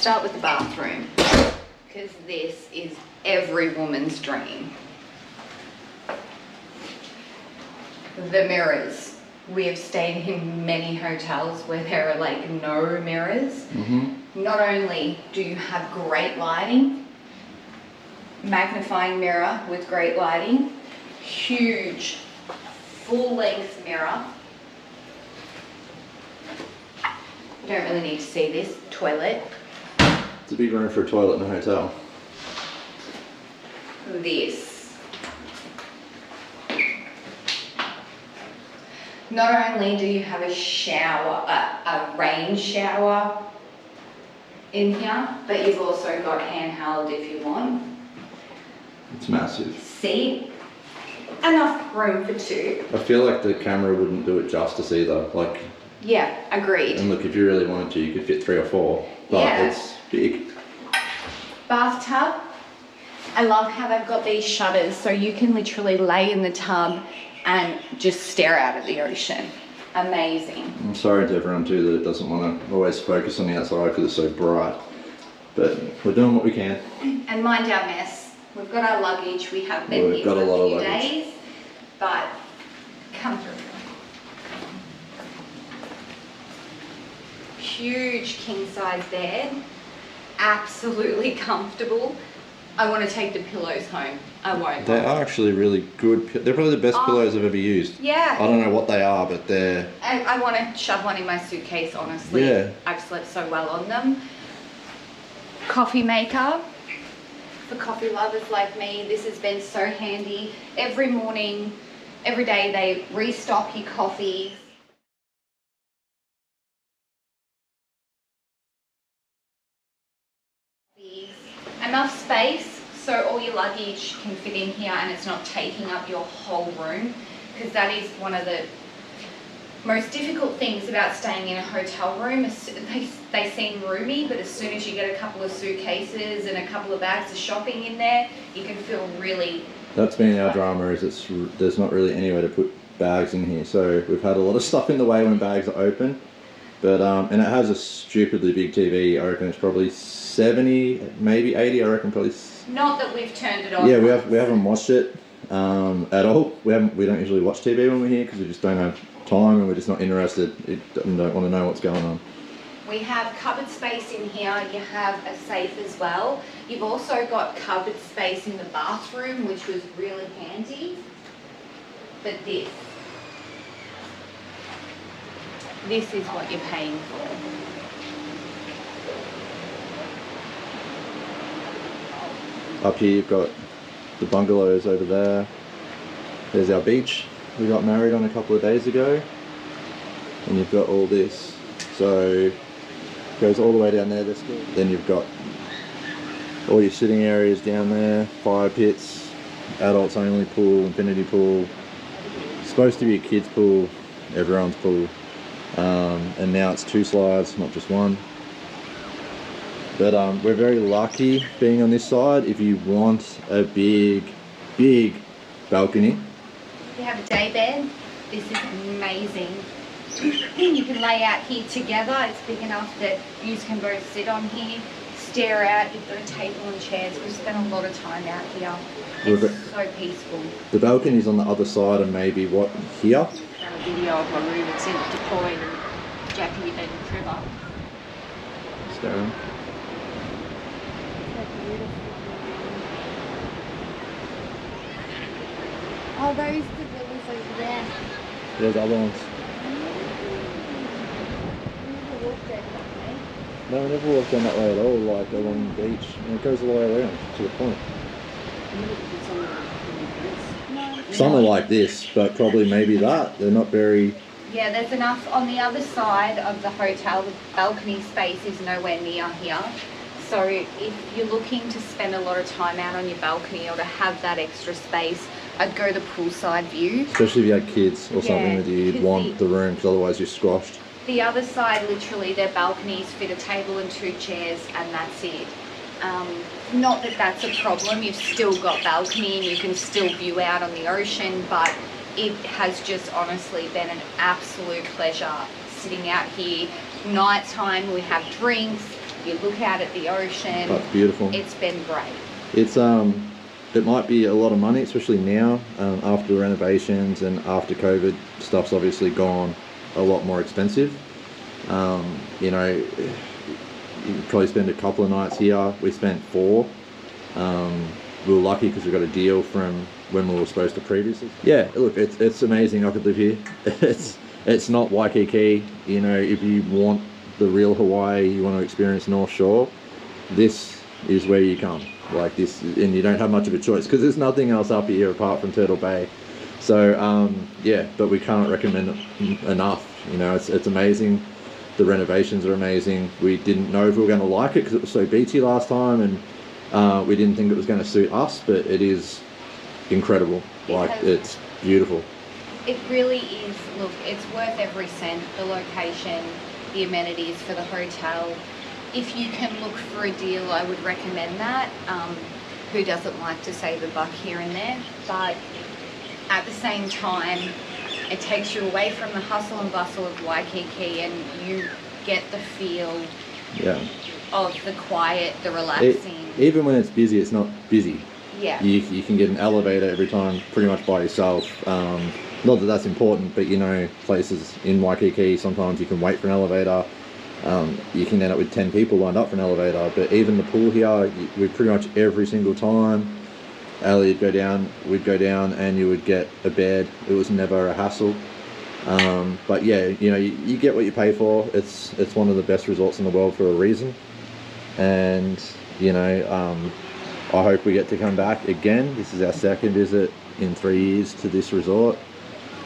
start with the bathroom, because this is every woman's dream. The mirrors. We have stayed in many hotels where there are like no mirrors. Not only do you have great lighting, magnifying mirror with great lighting, huge full length mirror. You don't really need to see this. Toilet. It's a big room for a toilet in a hotel. This. Not only do you have a shower, a rain shower in here, but you've also got handheld if you want. It's massive. Seat. Enough room for two. I feel like the camera wouldn't do it justice either. Like, yeah, agreed. and look, if you really wanted to, you could fit 3 or 4, but yeah. It's big. Bathtub. I love how they've got these shutters so you can literally lay in the tub and just stare out at the ocean. Amazing. I'm sorry to everyone too that it doesn't want to always focus on the outside because it's so bright, but we're doing what we can. And mind our mess. We've got our luggage. We have been here for a few days, but come through. Huge king size bed, absolutely comfortable. I want to take the pillows home. I won't. They are actually really good. They're probably the best pillows I've ever used. Yeah. I don't know what they are, but they're... I want to shove one in my suitcase, honestly. Yeah. I've slept so well on them. Coffee maker. For coffee lovers like me, this has been so handy. Every morning, every day, they restock your coffees. Enough space so all your luggage can fit in here and it's not taking up your whole room, because that is one of the most difficult things about staying in a hotel room. They seem roomy, but as soon as you get a couple of suitcases and a couple of bags of shopping in there, you can feel really... That's been our drama, is there's not really anywhere to put bags in here, so we've had a lot of stuff in the way when bags are open. But and it has a stupidly big TV. I reckon it's probably 70, maybe 80. I reckon probably. Not that we've turned it on. Yeah, we haven't watched it at all. We don't usually watch TV when we're here because we just don't have time and we're just not interested. We don't want to know what's going on. We have cupboard space in here. You have a safe as well. You've also got cupboard space in the bathroom, which was really handy. But this is what you're paying for. Up here you've got the bungalows over there. There's our beach. We got married on a couple of days ago. And you've got all this. So it goes all the way down there. Then you've got all your sitting areas down there, fire pits, adults only pool, infinity pool. It's supposed to be a kids pool, everyone's pool. And now it's 2 slides, not just 1. But we're very lucky being on this side. If you want a big balcony. You have a day bed. This is amazing. You can lay out here together. It's big enough that you can both sit on here, stare out. You've got a table and chairs. We've spent a lot of time out here. It's so peaceful. The balcony's on the other side and maybe what, here? A video of my room. It's sent to Coin and Jackie and Trevor. Staring. Oh, those the villas over there. There's other ones. Never walked there, haven't No, we never walked down that way at all, like along the beach. And it goes all the way around to the point. Some are like this, but probably maybe that. They're not very... Yeah, there's enough on the other side of the hotel. The balcony space is nowhere near here. So if you're looking to spend a lot of time out on your balcony or to have that extra space, I'd go the poolside view. Especially if you had kids or something with you, you'd want the room because otherwise you're squashed. The other side, literally, their balconies fit a table and 2 chairs and that's it. Not that that's a problem. You've still got balcony and you can still view out on the ocean, but it has just honestly been an absolute pleasure sitting out here. Nighttime, we have drinks. You look out at the ocean. That's beautiful. It's been great. It's it might be a lot of money, especially now after the renovations and after COVID. Stuff's obviously gone a lot more expensive. You know, you probably spend a couple of nights here. We spent 4. We were lucky because we got a deal from when we were supposed to previously. Yeah, look, it's amazing. I could live here. It's not Waikiki. You know, if you want the real Hawaii, you want to experience North Shore, this is where you come. Like this, and you don't have much of a choice because there's nothing else up here apart from Turtle Bay. So yeah, but we can't recommend it enough. You know, it's amazing. The renovations are amazing. We didn't know if we were going to like it because it was so beachy last time, and we didn't think it was going to suit us, but it is incredible. Like, it's beautiful. It really is. Look, it's worth every cent. The location, the amenities for the hotel. If you can look for a deal, I would recommend that. Who doesn't like to save a buck here and there? But at the same time, it takes you away from the hustle and bustle of Waikiki, and you get the feel of the quiet, the relaxing. Even when it's busy, it's not busy. Yeah. You can get an elevator every time pretty much by yourself. Not that that's important, but you know, places in Waikiki, sometimes you can wait for an elevator. You can end up with 10 people lined up for an elevator, but even the pool here, we pretty much every single time Ali would go down, we'd go down and you would get a bed. It was never a hassle. But yeah, you know, you get what you pay for. It's one of the best resorts in the world for a reason. And you know, I hope we get to come back again. This is our second visit in 3 years to this resort.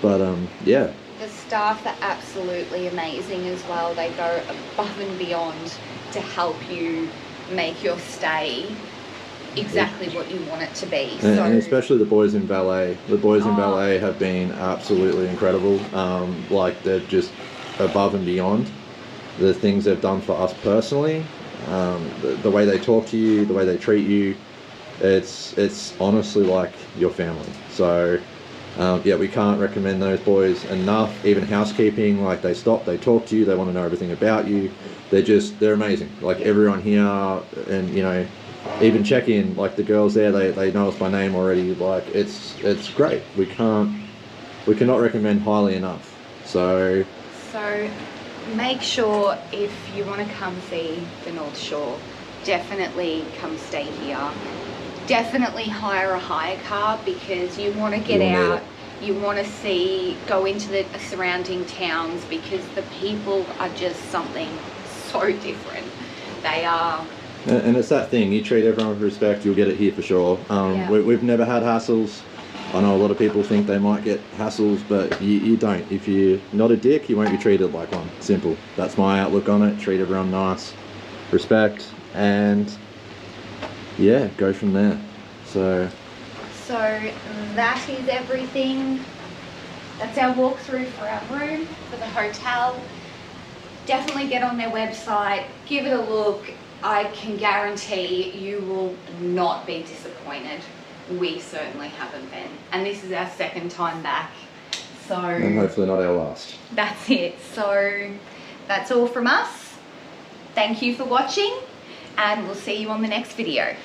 But yeah. The staff are absolutely amazing as well. They go above and beyond to help you make your stay exactly what you want it to be. And especially the boys in ballet. The boys in ballet have been absolutely incredible. Like, they're just above and beyond. The things they've done for us personally, the way they talk to you, the way they treat you, it's honestly like your family. So yeah, we can't recommend those boys enough. Even housekeeping, like, they stop, they talk to you, they want to know everything about you. They're amazing. Like, everyone here, and you know, even check-in, like the girls there, they know us by name already. Like, it's great. We cannot recommend highly enough. So make sure, if you want to come see the North Shore, definitely come stay here. Definitely hire a hire car, because you want to get out, you want to go into the surrounding towns, because the people are just something so different. They are. And it's that thing, you treat everyone with respect, you'll get it here for sure. We've never had hassles. I know a lot of people think they might get hassles, but you don't. If you're not a dick, you won't be treated like one. Simple. That's my outlook on it. Treat everyone nice, respect, and yeah, go from there. So that is everything. That's our walkthrough for our room, for the hotel. Definitely get on their website, give it a look. I can guarantee you will not be disappointed. We certainly haven't been. And this is our second time back. So, and hopefully not our last. That's it. So that's all from us. Thank you for watching, and we'll see you on the next video.